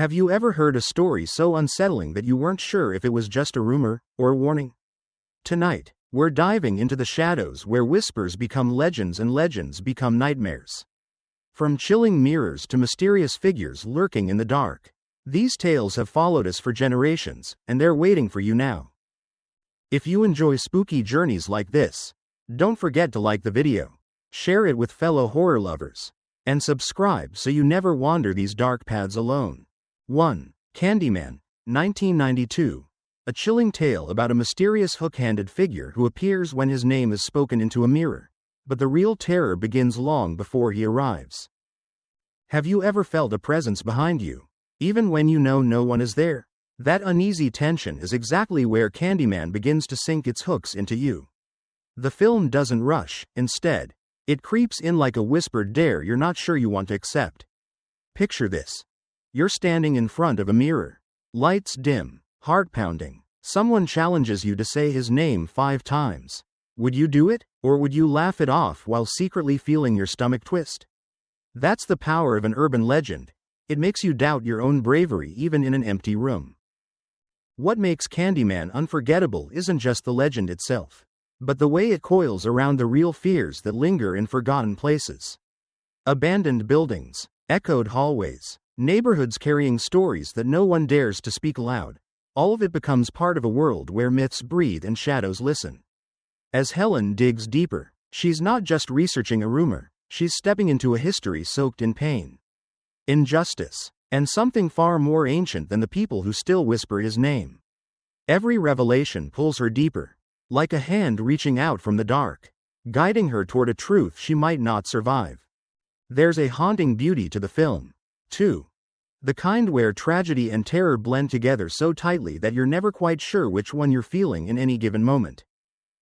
Have you ever heard a story so unsettling that you weren't sure if it was just a rumor or a warning? Tonight, we're diving into the shadows where whispers become legends and legends become nightmares. From chilling mirrors to mysterious figures lurking in the dark, these tales have followed us for generations, and they're waiting for you now. If you enjoy spooky journeys like this, don't forget to like the video, share it with fellow horror lovers, and subscribe so you never wander these dark paths alone. 1. Candyman, 1992. A chilling tale about a mysterious hook-handed figure who appears when his name is spoken into a mirror, but the real terror begins long before he arrives. Have you ever felt a presence behind you, even when you know no one is there? That uneasy tension is exactly where Candyman begins to sink its hooks into you. The film doesn't rush, instead, it creeps in like a whispered dare you're not sure you want to accept. Picture this. You're standing in front of a mirror. Lights dim, heart pounding. Someone challenges you to say his name 5 times. Would you do it, or would you laugh it off while secretly feeling your stomach twist? That's the power of an urban legend. It makes you doubt your own bravery even in an empty room. What makes Candyman unforgettable isn't just the legend itself, but the way it coils around the real fears that linger in forgotten places. Abandoned buildings, echoed hallways, neighborhoods carrying stories that no one dares to speak aloud. All of it becomes part of a world where myths breathe and shadows listen. As Helen digs deeper, she's not just researching a rumor, she's stepping into a history soaked in pain, injustice, and something far more ancient than the people who still whisper his name. Every revelation pulls her deeper, like a hand reaching out from the dark, guiding her toward a truth she might not survive. There's a haunting beauty to the film, too. The kind where tragedy and terror blend together so tightly that you're never quite sure which one you're feeling in any given moment.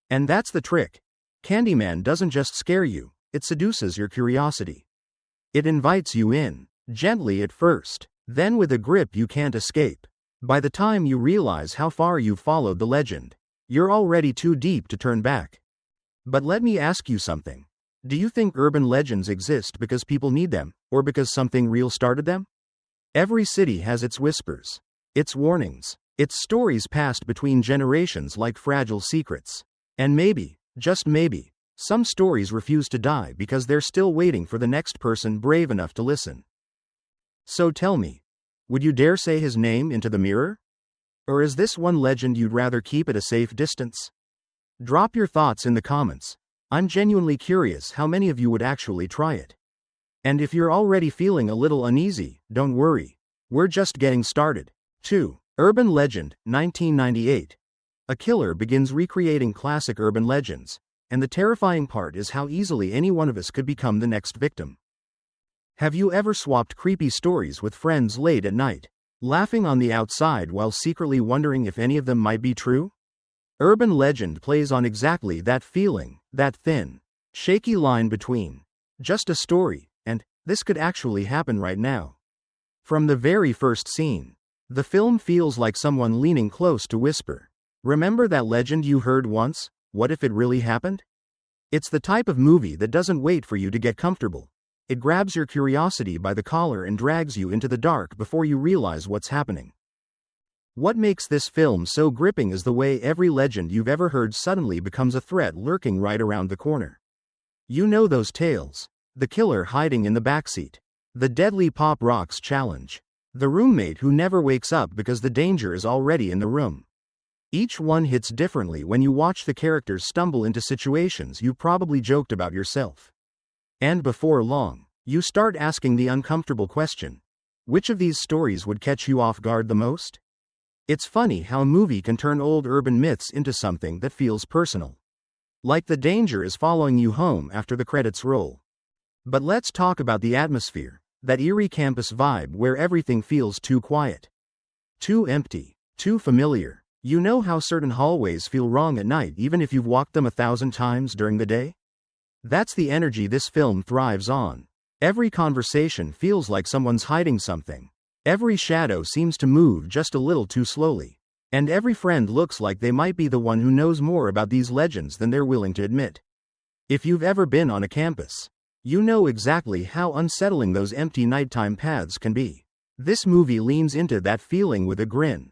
And that's the trick. Candyman doesn't just scare you, it seduces your curiosity. It invites you in, gently at first, then with a grip you can't escape. By the time you realize how far you've followed the legend, you're already too deep to turn back. But let me ask you something. Do you think urban legends exist because people need them, or because something real started them? Every city has its whispers, its warnings, its stories passed between generations like fragile secrets. And maybe, just maybe, some stories refuse to die because they're still waiting for the next person brave enough to listen. So tell me, would you dare say his name into the mirror? Or is this one legend you'd rather keep at a safe distance? Drop your thoughts in the comments. I'm genuinely curious how many of you would actually try it. And if you're already feeling a little uneasy, don't worry. We're just getting started. 2. Urban Legend, 1998. A killer begins recreating classic urban legends, and the terrifying part is how easily any one of us could become the next victim. Have you ever swapped creepy stories with friends late at night, laughing on the outside while secretly wondering if any of them might be true? Urban legend plays on exactly that feeling, that thin, shaky line between just a story and this could actually happen right now. From the very first scene, the film feels like someone leaning close to whisper, "Remember that legend you heard once? What if it really happened?" It's the type of movie that doesn't wait for you to get comfortable. It grabs your curiosity by the collar and drags you into the dark before you realize what's happening. What makes this film so gripping is the way every legend you've ever heard suddenly becomes a threat lurking right around the corner. You know those tales. The killer hiding in the backseat. The deadly pop rocks challenge. The roommate who never wakes up because the danger is already in the room. Each one hits differently when you watch the characters stumble into situations you probably joked about yourself. And before long, you start asking the uncomfortable question. Which of these stories would catch you off guard the most? It's funny how a movie can turn old urban myths into something that feels personal. Like the danger is following you home after the credits roll. But let's talk about the atmosphere, that eerie campus vibe where everything feels too quiet, too empty, too familiar. You know how certain hallways feel wrong at night even if you've walked them 1,000 times during the day? That's the energy this film thrives on. Every conversation feels like someone's hiding something. Every shadow seems to move just a little too slowly. And every friend looks like they might be the one who knows more about these legends than they're willing to admit. If you've ever been on a campus, you know exactly how unsettling those empty nighttime paths can be. This movie leans into that feeling with a grin.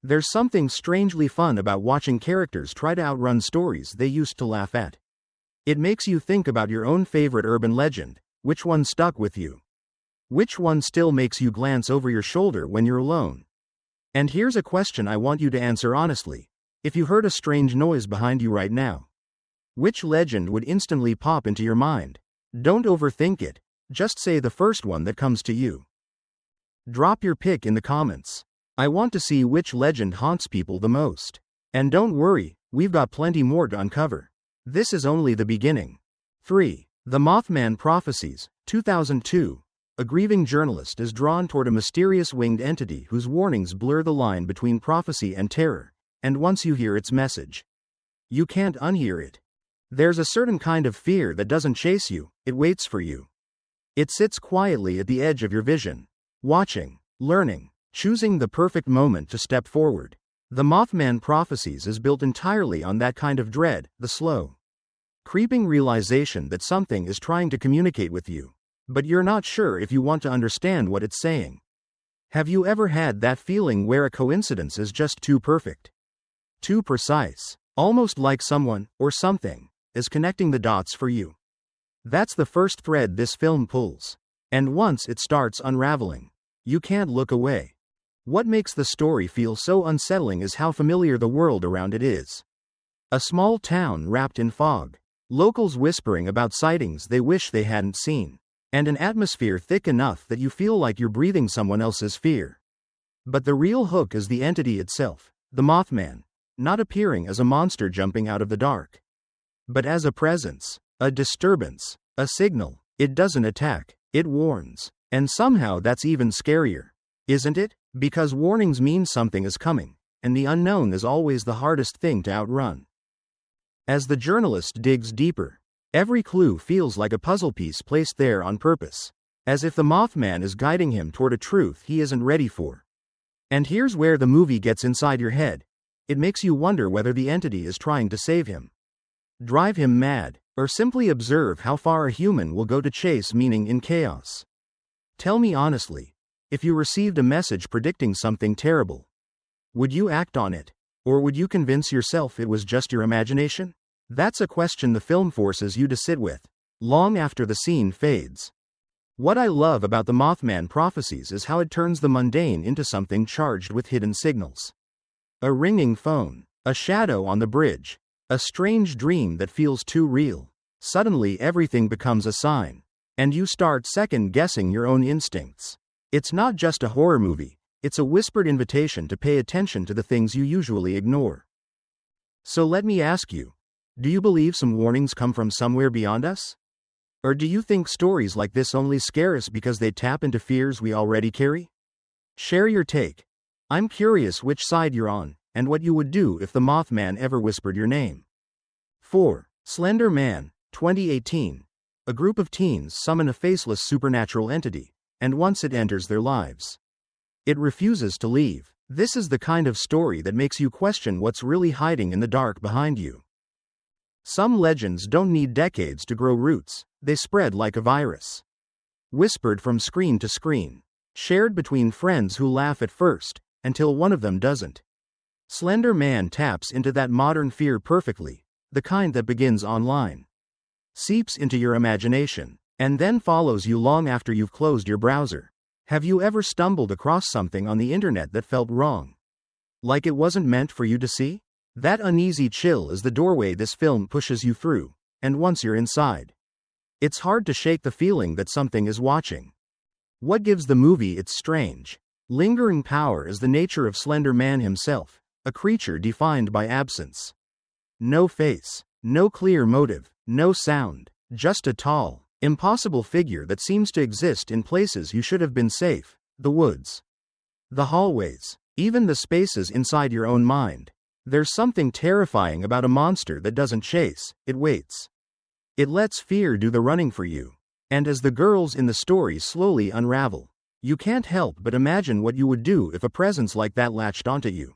There's something strangely fun about watching characters try to outrun stories they used to laugh at. It makes you think about your own favorite urban legend. Which one stuck with you? Which one still makes you glance over your shoulder when you're alone? And here's a question I want you to answer honestly. If you heard a strange noise behind you right now, which legend would instantly pop into your mind? Don't overthink it. Just say the first one that comes to you. Drop your pick in the comments. I want to see which legend haunts people the most. And don't worry, we've got plenty more to uncover. This is only the beginning. 3. The Mothman Prophecies, 2002. A grieving journalist is drawn toward a mysterious winged entity whose warnings blur the line between prophecy and terror, and once you hear its message, you can't unhear it. There's a certain kind of fear that doesn't chase you, it waits for you. It sits quietly at the edge of your vision, watching, learning, choosing the perfect moment to step forward. The Mothman Prophecies is built entirely on that kind of dread, the slow, creeping realization that something is trying to communicate with you, but you're not sure if you want to understand what it's saying. Have you ever had that feeling where a coincidence is just too perfect, too precise, almost like someone, or something, is connecting the dots for you? That's the first thread this film pulls. And once it starts unraveling, you can't look away. What makes the story feel so unsettling is how familiar the world around it is. A small town wrapped in fog, locals whispering about sightings they wish they hadn't seen, and an atmosphere thick enough that you feel like you're breathing someone else's fear. But the real hook is the entity itself, the Mothman, not appearing as a monster jumping out of the dark, but as a presence, a disturbance, a signal. It doesn't attack, it warns. And somehow that's even scarier, isn't it? Because warnings mean something is coming, and the unknown is always the hardest thing to outrun. As the journalist digs deeper, every clue feels like a puzzle piece placed there on purpose, as if the Mothman is guiding him toward a truth he isn't ready for. And here's where the movie gets inside your head. It makes you wonder whether the entity is trying to save him, drive him mad, or simply observe how far a human will go to chase meaning in chaos. Tell me honestly, if you received a message predicting something terrible, would you act on it? Or would you convince yourself it was just your imagination? That's a question the film forces you to sit with, long after the scene fades. What I love about the Mothman Prophecies is how it turns the mundane into something charged with hidden signals. A ringing phone, a shadow on the bridge, a strange dream that feels too real. Suddenly everything becomes a sign, and you start second-guessing your own instincts. It's not just a horror movie, it's a whispered invitation to pay attention to the things you usually ignore. So let me ask you, do you believe some warnings come from somewhere beyond us? Or do you think stories like this only scare us because they tap into fears we already carry? Share your take. I'm curious which side you're on, and what you would do if the Mothman ever whispered your name. 4. Slender Man, 2018. A group of teens summon a faceless supernatural entity, and once it enters their lives, it refuses to leave. This is the kind of story that makes you question what's really hiding in the dark behind you. Some legends don't need decades to grow roots, they spread like a virus. Whispered from screen to screen, shared between friends who laugh at first, until one of them doesn't. Slender Man taps into that modern fear perfectly, the kind that begins online, seeps into your imagination, and then follows you long after you've closed your browser. Have you ever stumbled across something on the internet that felt wrong? Like it wasn't meant for you to see? That uneasy chill is the doorway this film pushes you through, and once you're inside, it's hard to shake the feeling that something is watching. What gives the movie its strange, lingering power is the nature of Slender Man himself, a creature defined by absence. No face, no clear motive, no sound, just a tall, impossible figure that seems to exist in places you should have been safe, the woods, the hallways, even the spaces inside your own mind. There's something terrifying about a monster that doesn't chase, it waits. It lets fear do the running for you. And as the girls in the story slowly unravel, you can't help but imagine what you would do if a presence like that latched onto you.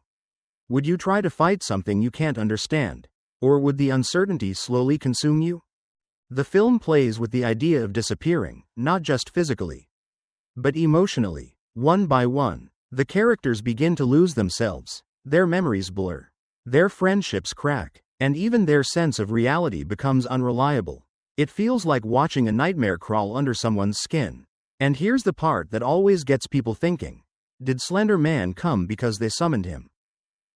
Would you try to fight something you can't understand? Or would the uncertainty slowly consume you? The film plays with the idea of disappearing, not just physically, but emotionally. One by one, the characters begin to lose themselves, their memories blur, their friendships crack, and even their sense of reality becomes unreliable. It feels like watching a nightmare crawl under someone's skin. And here's the part that always gets people thinking. Did Slender Man come because they summoned him?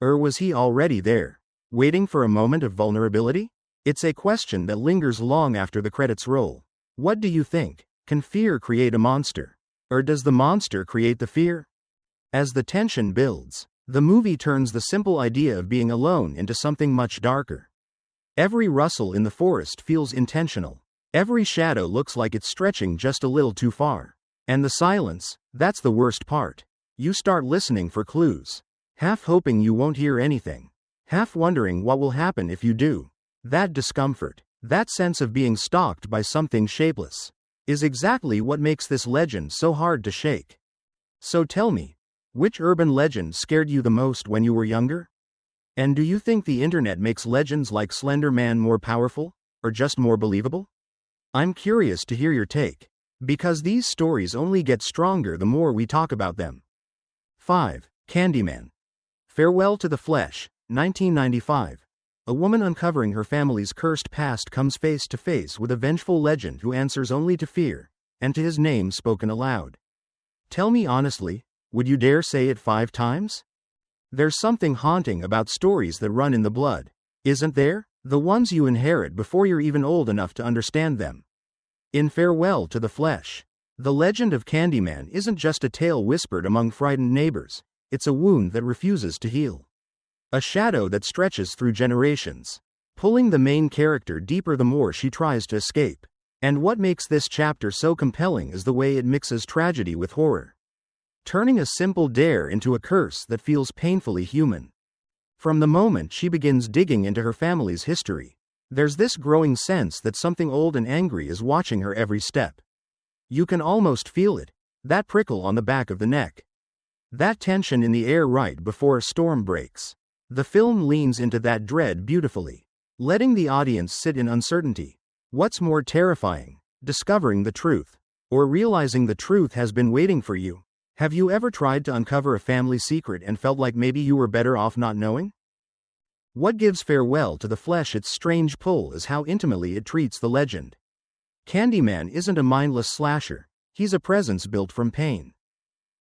Or was he already there, waiting for a moment of vulnerability? It's a question that lingers long after the credits roll. What do you think? Can fear create a monster? Or does the monster create the fear? As the tension builds, the movie turns the simple idea of being alone into something much darker. Every rustle in the forest feels intentional. Every shadow looks like it's stretching just a little too far. And the silence, that's the worst part. You start listening for clues, half hoping you won't hear anything, half wondering what will happen if you do. That discomfort, that sense of being stalked by something shapeless, is exactly what makes this legend so hard to shake. So tell me, which urban legend scared you the most when you were younger? And do you think the internet makes legends like Slender Man more powerful, or just more believable? I'm curious to hear your take, because these stories only get stronger the more we talk about them. 5. Candyman. Farewell to the Flesh, 1995. A woman uncovering her family's cursed past comes face to face with a vengeful legend who answers only to fear, and to his name spoken aloud. Tell me honestly, would you dare say it 5 times? There's something haunting about stories that run in the blood, isn't there? The ones you inherit before you're even old enough to understand them. In Farewell to the Flesh, the legend of Candyman isn't just a tale whispered among frightened neighbors, it's a wound that refuses to heal. A shadow that stretches through generations, pulling the main character deeper the more she tries to escape. And what makes this chapter so compelling is the way it mixes tragedy with horror, turning a simple dare into a curse that feels painfully human. From the moment she begins digging into her family's history, there's this growing sense that something old and angry is watching her every step. You can almost feel it, that prickle on the back of the neck, that tension in the air right before a storm breaks. The film leans into that dread beautifully, letting the audience sit in uncertainty. What's more terrifying, discovering the truth, or realizing the truth has been waiting for you? Have you ever tried to uncover a family secret and felt like maybe you were better off not knowing? What gives Farewell to the Flesh its strange pull is how intimately it treats the legend. Candyman isn't a mindless slasher, he's a presence built from pain,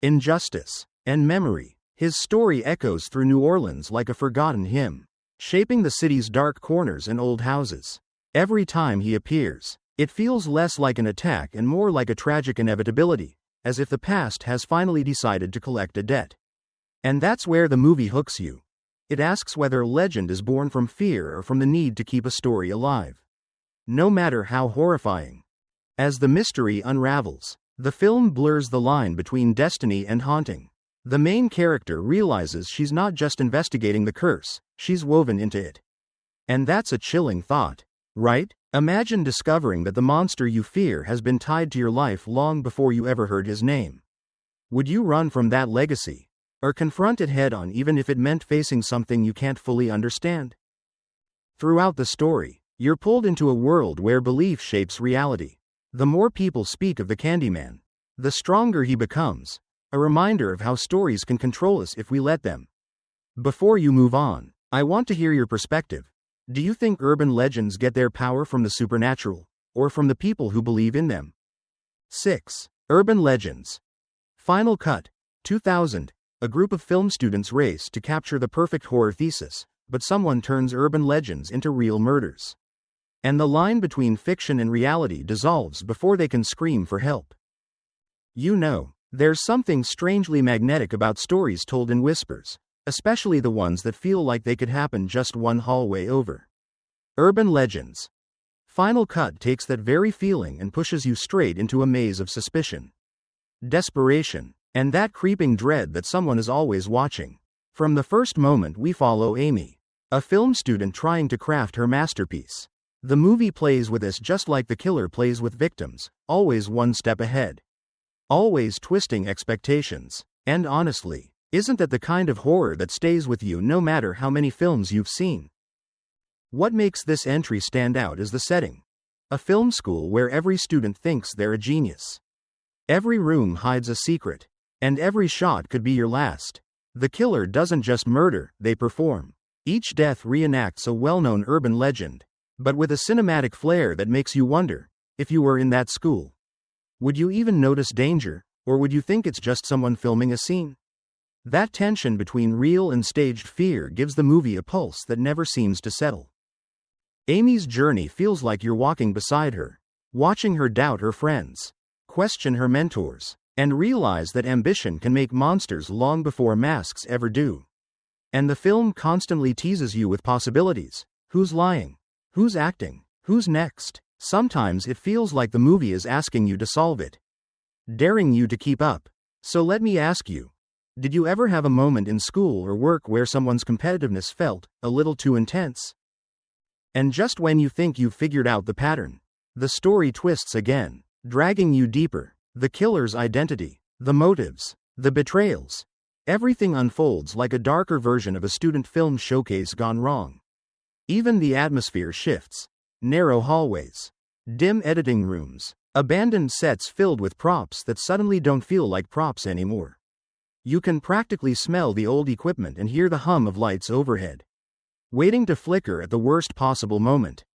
injustice, and memory. His story echoes through New Orleans like a forgotten hymn, shaping the city's dark corners and old houses. Every time he appears, it feels less like an attack and more like a tragic inevitability, as if the past has finally decided to collect a debt. And that's where the movie hooks you. It asks whether legend is born from fear or from the need to keep a story alive, no matter how horrifying. As the mystery unravels, the film blurs the line between destiny and haunting. The main character realizes she's not just investigating the curse, she's woven into it. And that's a chilling thought, right? Imagine discovering that the monster you fear has been tied to your life long before you ever heard his name. Would you run from that legacy, or confront it head-on even if it meant facing something you can't fully understand? Throughout the story, you're pulled into a world where belief shapes reality. The more people speak of the Candyman, the stronger he becomes, a reminder of how stories can control us if we let them. Before you move on, I want to hear your perspective. Do you think urban legends get their power from the supernatural, or from the people who believe in them? 6. Urban legends. Final Cut, 2000. A group of film students race to capture the perfect horror thesis, but someone turns urban legends into real murders. And the line between fiction and reality dissolves before they can scream for help. You know, there's something strangely magnetic about stories told in whispers, especially the ones that feel like they could happen just one hallway over. Urban legends. Final Cut takes that very feeling and pushes you straight into a maze of suspicion, desperation, and that creeping dread that someone is always watching. From the first moment we follow Amy, a film student trying to craft her masterpiece. The movie plays with us just like the killer plays with victims, always one step ahead, always twisting expectations. And honestly, isn't that the kind of horror that stays with you no matter how many films you've seen? What makes this entry stand out is the setting. A film school where every student thinks they're a genius. Every room hides a secret, And every shot could be your last. The killer doesn't just murder, they perform. Each death reenacts a well-known urban legend, but with a cinematic flair that makes you wonder, if you were in that school, would you even notice danger, or would you think it's just someone filming a scene? That tension between real and staged fear gives the movie a pulse that never seems to settle. Amy's journey feels like you're walking beside her, watching her doubt her friends, question her mentors, and realize that ambition can make monsters long before masks ever do. And the film constantly teases you with possibilities. Who's lying? Who's acting? Who's next? Sometimes it feels like the movie is asking you to solve it, daring you to keep up. So let me ask you, did you ever have a moment in school or work where someone's competitiveness felt a little too intense? And just when you think you've figured out the pattern, the story twists again, dragging you deeper. The killer's identity, the motives, the betrayals. Everything unfolds like a darker version of a student film showcase gone wrong. Even the atmosphere shifts. Narrow hallways, dim editing rooms, abandoned sets filled with props that suddenly don't feel like props anymore. You can practically smell the old equipment and hear the hum of lights overhead, waiting to flicker at the worst possible moment.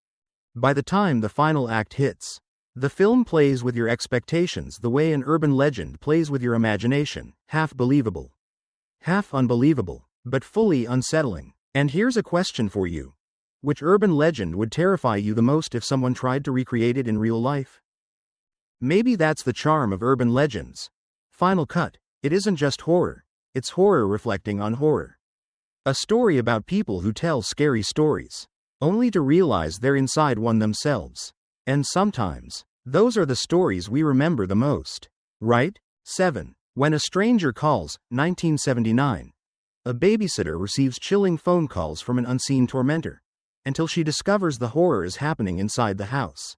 By the time the final act hits, the film plays with your expectations the way an urban legend plays with your imagination, half believable, half unbelievable, but fully unsettling. And here's a question for you. Which urban legend would terrify you the most if someone tried to recreate it in real life? Maybe that's the charm of urban legends. Final cut. It isn't just horror, it's horror reflecting on horror. A story about people who tell scary stories, only to realize they're inside one themselves. And sometimes, those are the stories we remember the most. Right? 7. When a Stranger Calls, 1979. A babysitter receives chilling phone calls from an unseen tormentor, until she discovers the horror is happening inside the house.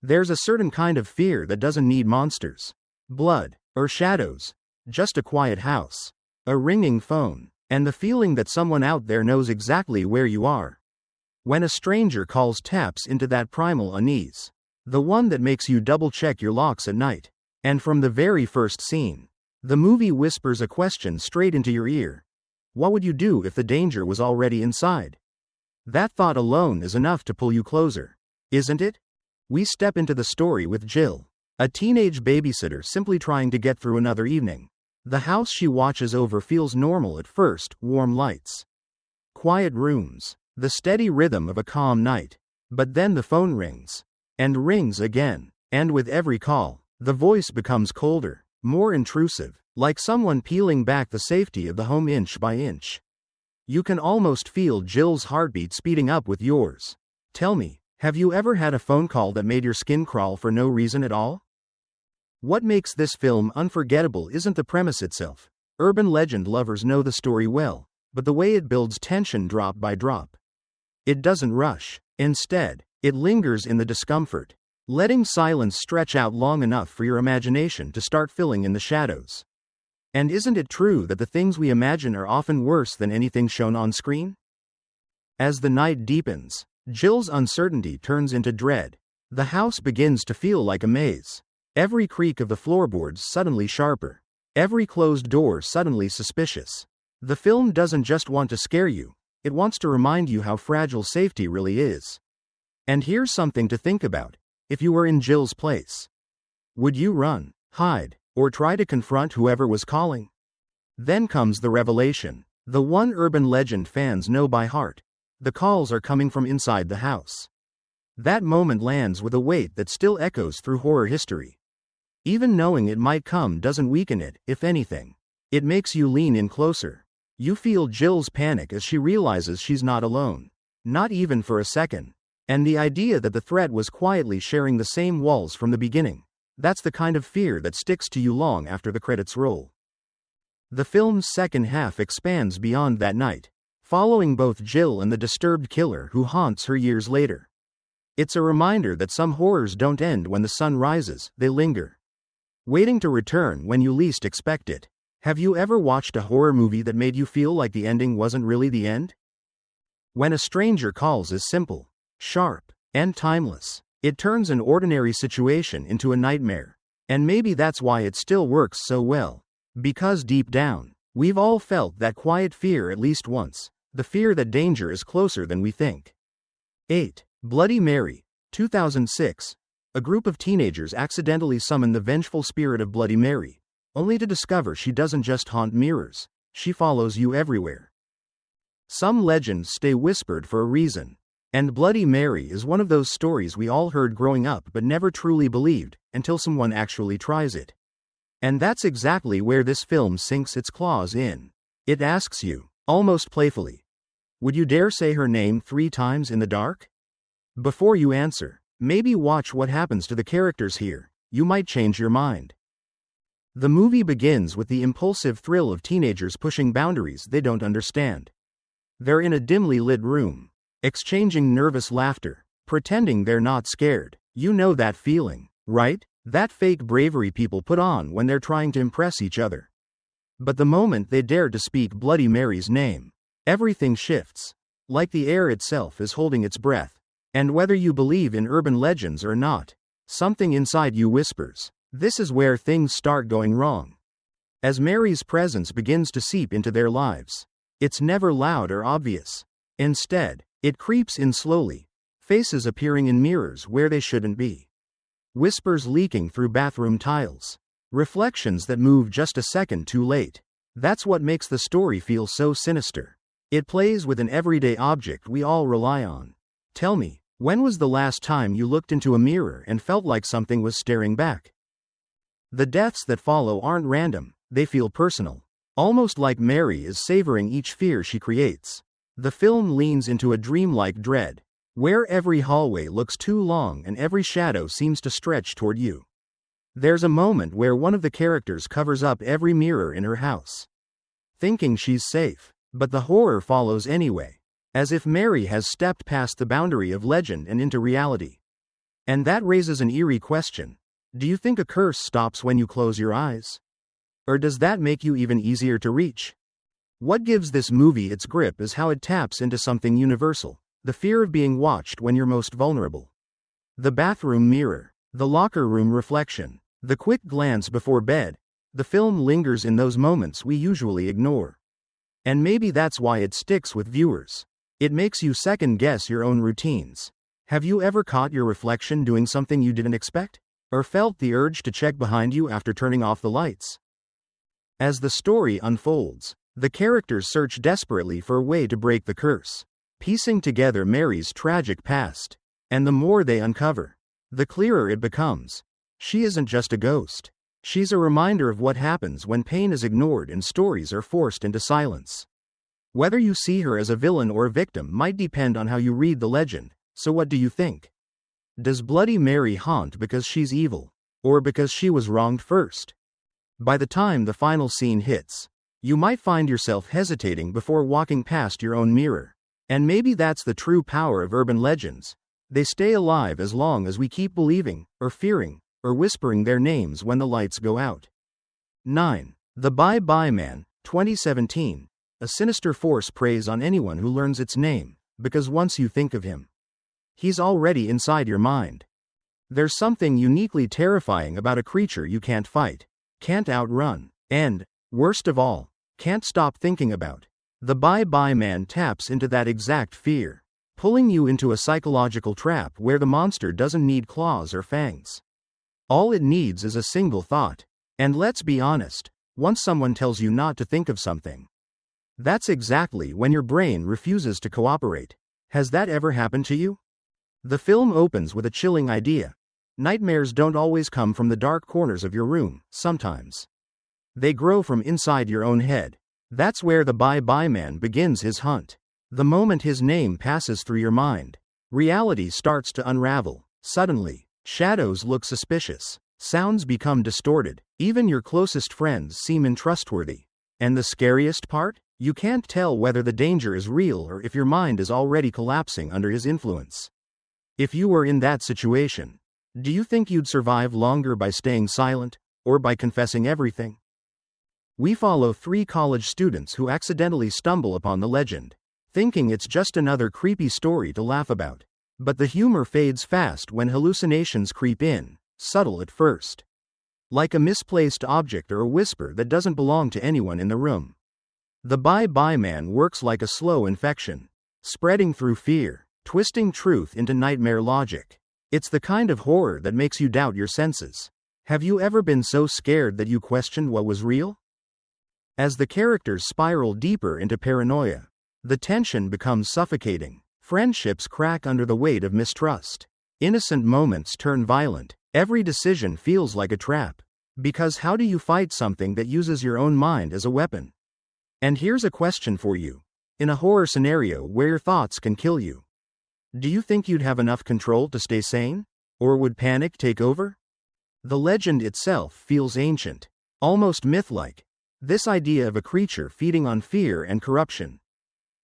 There's a certain kind of fear that doesn't need monsters, blood, or shadows, just a quiet house, a ringing phone, and the feeling that someone out there knows exactly where you are. When a Stranger Calls taps into that primal unease, the one that makes you double-check your locks at night. And from the very first scene, the movie whispers a question straight into your ear. What would you do if the danger was already inside? That thought alone is enough to pull you closer, isn't it? We step into the story with Jill, a teenage babysitter simply trying to get through another evening. The house she watches over feels normal at first: warm lights, quiet rooms, the steady rhythm of a calm night. But then the phone rings, and rings again, and with every call, the voice becomes colder, more intrusive, like someone peeling back the safety of the home inch by inch. You can almost feel Jill's heartbeat speeding up with yours. Tell me, have you ever had a phone call that made your skin crawl for no reason at all? What makes this film unforgettable isn't the premise itself. Urban legend lovers know the story well, but the way it builds tension drop by drop. It doesn't rush. Instead, it lingers in the discomfort, letting silence stretch out long enough for your imagination to start filling in the shadows. And isn't it true that the things we imagine are often worse than anything shown on screen? As the night deepens, Jill's uncertainty turns into dread. The house begins to feel like a maze. Every creak of the floorboards suddenly sharper. Every closed door suddenly suspicious. The film doesn't just want to scare you, it wants to remind you how fragile safety really is. And here's something to think about. If you were in Jill's place, would you run, hide, or try to confront whoever was calling? Then comes the revelation, the one urban legend fans know by heart. The calls are coming from inside the house. That moment lands with a weight that still echoes through horror history. Even knowing it might come doesn't weaken it, if anything. It makes you lean in closer. You feel Jill's panic as she realizes she's not alone. Not even for a second. And the idea that the threat was quietly sharing the same walls from the beginning. That's the kind of fear that sticks to you long after the credits roll. The film's second half expands beyond that night, following both Jill and the disturbed killer who haunts her years later. It's a reminder that some horrors don't end when the sun rises, they linger, waiting to return when you least expect it. Have you ever watched a horror movie that made you feel like the ending wasn't really the end? When a Stranger Calls is simple, sharp, and timeless. It turns an ordinary situation into a nightmare. And maybe that's why it still works so well. Because deep down, we've all felt that quiet fear at least once, the fear that danger is closer than we think. 8. Bloody Mary, 2006. A group of teenagers accidentally summon the vengeful spirit of Bloody Mary, only to discover she doesn't just haunt mirrors, she follows you everywhere. Some legends stay whispered for a reason, and Bloody Mary is one of those stories we all heard growing up but never truly believed, until someone actually tries it. And that's exactly where this film sinks its claws in. It asks you, almost playfully, would you dare say her name 3 times in the dark? Before you answer, maybe watch what happens to the characters here, you might change your mind. The movie begins with the impulsive thrill of teenagers pushing boundaries they don't understand. They're in a dimly lit room, exchanging nervous laughter, pretending they're not scared. You know that feeling, right? That fake bravery people put on when they're trying to impress each other. But the moment they dare to speak Bloody Mary's name, everything shifts, like the air itself is holding its breath. And whether you believe in urban legends or not, something inside you whispers, this is where things start going wrong. As Mary's presence begins to seep into their lives, it's never loud or obvious. Instead, it creeps in slowly, faces appearing in mirrors where they shouldn't be. Whispers leaking through bathroom tiles. Reflections that move just a second too late. That's what makes the story feel so sinister. It plays with an everyday object we all rely on. Tell me, when was the last time you looked into a mirror and felt like something was staring back? The deaths that follow aren't random, they feel personal. Almost like Mary is savoring each fear she creates. The film leans into a dreamlike dread, where every hallway looks too long and every shadow seems to stretch toward you. There's a moment where one of the characters covers up every mirror in her house, thinking she's safe, but the horror follows anyway, as if Mary has stepped past the boundary of legend and into reality. And that raises an eerie question. Do you think a curse stops when you close your eyes? Or does that make you even easier to reach? What gives this movie its grip is how it taps into something universal, the fear of being watched when you're most vulnerable. The bathroom mirror, the locker room reflection, the quick glance before bed, the film lingers in those moments we usually ignore. And maybe that's why it sticks with viewers. It makes you second-guess your own routines. Have you ever caught your reflection doing something you didn't expect? Or felt the urge to check behind you after turning off the lights? As the story unfolds, the characters search desperately for a way to break the curse, piecing together Mary's tragic past. And the more they uncover, the clearer it becomes. She isn't just a ghost. She's a reminder of what happens when pain is ignored and stories are forced into silence. Whether you see her as a villain or a victim might depend on how you read the legend. So what do you think? Does Bloody Mary haunt because she's evil, or because she was wronged first? By the time the final scene hits, you might find yourself hesitating before walking past your own mirror. And maybe that's the true power of urban legends. They stay alive as long as we keep believing, or fearing, or whispering their names when the lights go out. 9. The Bye-Bye Man, 2017. A sinister force preys on anyone who learns its name, because once you think of him, he's already inside your mind. There's something uniquely terrifying about a creature you can't fight, can't outrun, and, worst of all, can't stop thinking about. The Bye-Bye Man taps into that exact fear, pulling you into a psychological trap where the monster doesn't need claws or fangs. All it needs is a single thought. And let's be honest, once someone tells you not to think of something, that's exactly when your brain refuses to cooperate. Has that ever happened to you? The film opens with a chilling idea. Nightmares don't always come from the dark corners of your room, sometimes they grow from inside your own head. That's where the Bye-Bye Man begins his hunt. The moment his name passes through your mind, reality starts to unravel. Suddenly, shadows look suspicious, sounds become distorted, even your closest friends seem untrustworthy. And the scariest part? You can't tell whether the danger is real or if your mind is already collapsing under his influence. If you were in that situation, do you think you'd survive longer by staying silent, or by confessing everything? We follow 3 college students who accidentally stumble upon the legend, thinking it's just another creepy story to laugh about. But the humor fades fast when hallucinations creep in, subtle at first. like a misplaced object or a whisper that doesn't belong to anyone in the room. The Bye-Bye Man works like a slow infection, spreading through fear, twisting truth into nightmare logic. It's the kind of horror that makes you doubt your senses. Have you ever been so scared that you questioned what was real? As the characters spiral deeper into paranoia, the tension becomes suffocating. Friendships crack under the weight of mistrust. Innocent moments turn violent. Every decision feels like a trap. Because how do you fight something that uses your own mind as a weapon? And here's a question for you. In a horror scenario where your thoughts can kill you, do you think you'd have enough control to stay sane? Or would panic take over? The legend itself feels ancient, almost myth-like. This idea of a creature feeding on fear and corruption,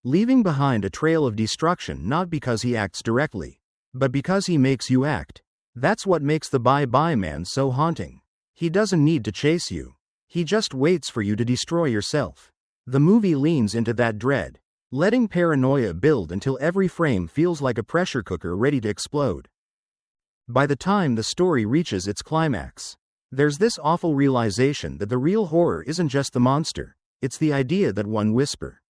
leaving behind a trail of destruction not because he acts directly, but because he makes you act. That's what makes the Bye-Bye Man so haunting. He doesn't need to chase you. He just waits for you to destroy yourself. The movie leans into that dread, letting paranoia build until every frame feels like a pressure cooker ready to explode. By the time the story reaches its climax, there's this awful realization that the real horror isn't just the monster, it's the idea that one whisper,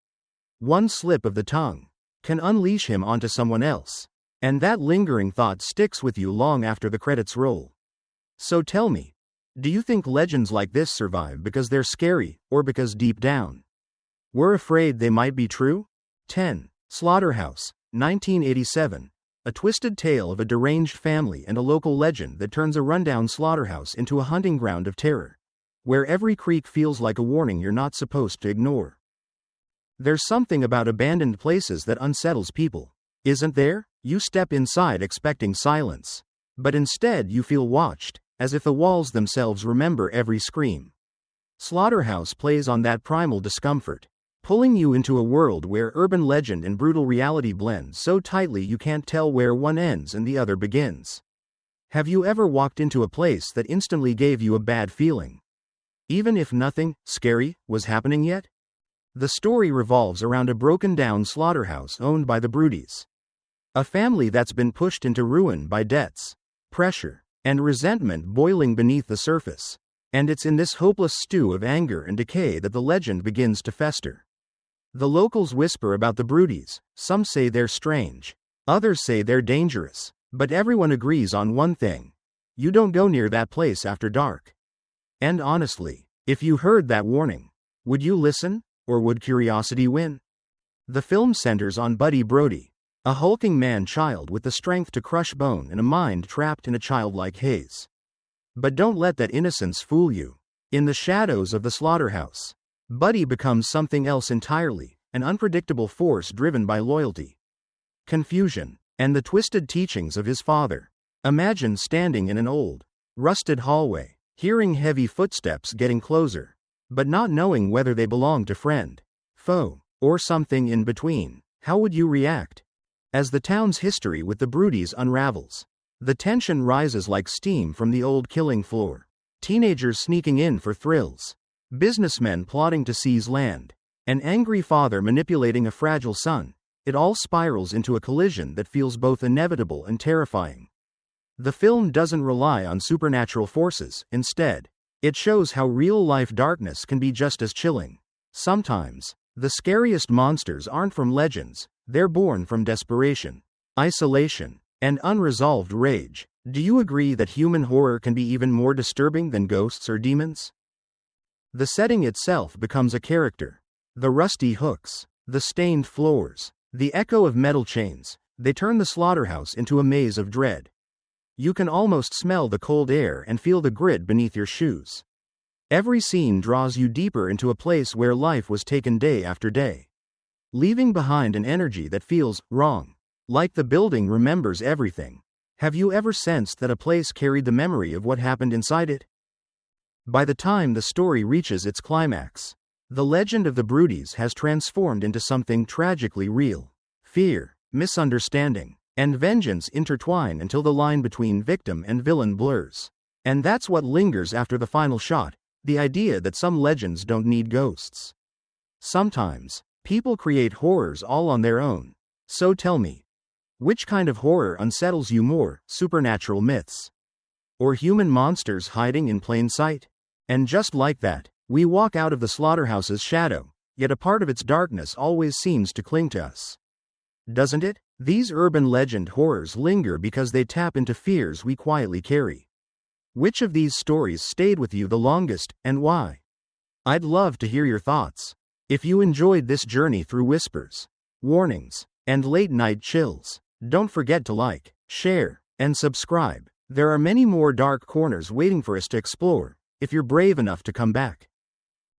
one slip of the tongue, can unleash him onto someone else. And that lingering thought sticks with you long after the credits roll. So tell me, do you think legends like this survive because they're scary, or because deep down, we're afraid they might be true? 10. Slaughterhouse, 1987. A twisted tale of a deranged family and a local legend that turns a rundown slaughterhouse into a hunting ground of terror, where every creak feels like a warning you're not supposed to ignore. There's something about abandoned places that unsettles people, isn't there? You step inside expecting silence, but instead you feel watched, as if the walls themselves remember every scream. Slaughterhouse plays on that primal discomfort, pulling you into a world where urban legend and brutal reality blend so tightly you can't tell where one ends and the other begins. Have you ever walked into a place that instantly gave you a bad feeling, even if nothing scary was happening yet? The story revolves around a broken-down slaughterhouse owned by the Broodies, a family that's been pushed into ruin by debts, pressure, and resentment boiling beneath the surface. And it's in this hopeless stew of anger and decay that the legend begins to fester. The locals whisper about the Broodies. Some say they're strange, others say they're dangerous, but everyone agrees on one thing: you don't go near that place after dark. And honestly, if you heard that warning, would you listen, or would curiosity win? The film centers on Buddy Brody, a hulking man-child with the strength to crush bone and a mind trapped in a childlike haze. But don't let that innocence fool you. In the shadows of the slaughterhouse, Buddy becomes something else entirely, an unpredictable force driven by loyalty, confusion, and the twisted teachings of his father. Imagine standing in an old, rusted hallway, hearing heavy footsteps getting closer, but not knowing whether they belong to friend, foe, or something in between. How would you react? As the town's history with the Broodies unravels, the tension rises like steam from the old killing floor. Teenagers sneaking in for thrills, businessmen plotting to seize land, an angry father manipulating a fragile son. It all spirals into a collision that feels both inevitable and terrifying. The film doesn't rely on supernatural forces. Instead, it shows how real-life darkness can be just as chilling. Sometimes, the scariest monsters aren't from legends, they're born from desperation, isolation, and unresolved rage. Do you agree that human horror can be even more disturbing than ghosts or demons? The setting itself becomes a character. The rusty hooks, the stained floors, the echo of metal chains, they turn the slaughterhouse into a maze of dread. You can almost smell the cold air and feel the grit beneath your shoes. Every scene draws you deeper into a place where life was taken day after day, leaving behind an energy that feels wrong, like the building remembers everything. Have you ever sensed that a place carried the memory of what happened inside it? By the time the story reaches its climax, the legend of the Broodies has transformed into something tragically real. Fear, misunderstanding, and vengeance intertwine until the line between victim and villain blurs. And that's what lingers after the final shot, the idea that some legends don't need ghosts. Sometimes, people create horrors all on their own. So tell me, which kind of horror unsettles you more, supernatural myths, Or human monsters hiding in plain sight? And just like that, we walk out of the slaughterhouse's shadow, yet a part of its darkness always seems to cling to us. Doesn't it? These urban legend horrors linger because they tap into fears we quietly carry. Which of these stories stayed with you the longest, and why? I'd love to hear your thoughts. If you enjoyed this journey through whispers, warnings, and late-night chills, don't forget to like, share, and subscribe. There are many more dark corners waiting for us to explore, if you're brave enough to come back.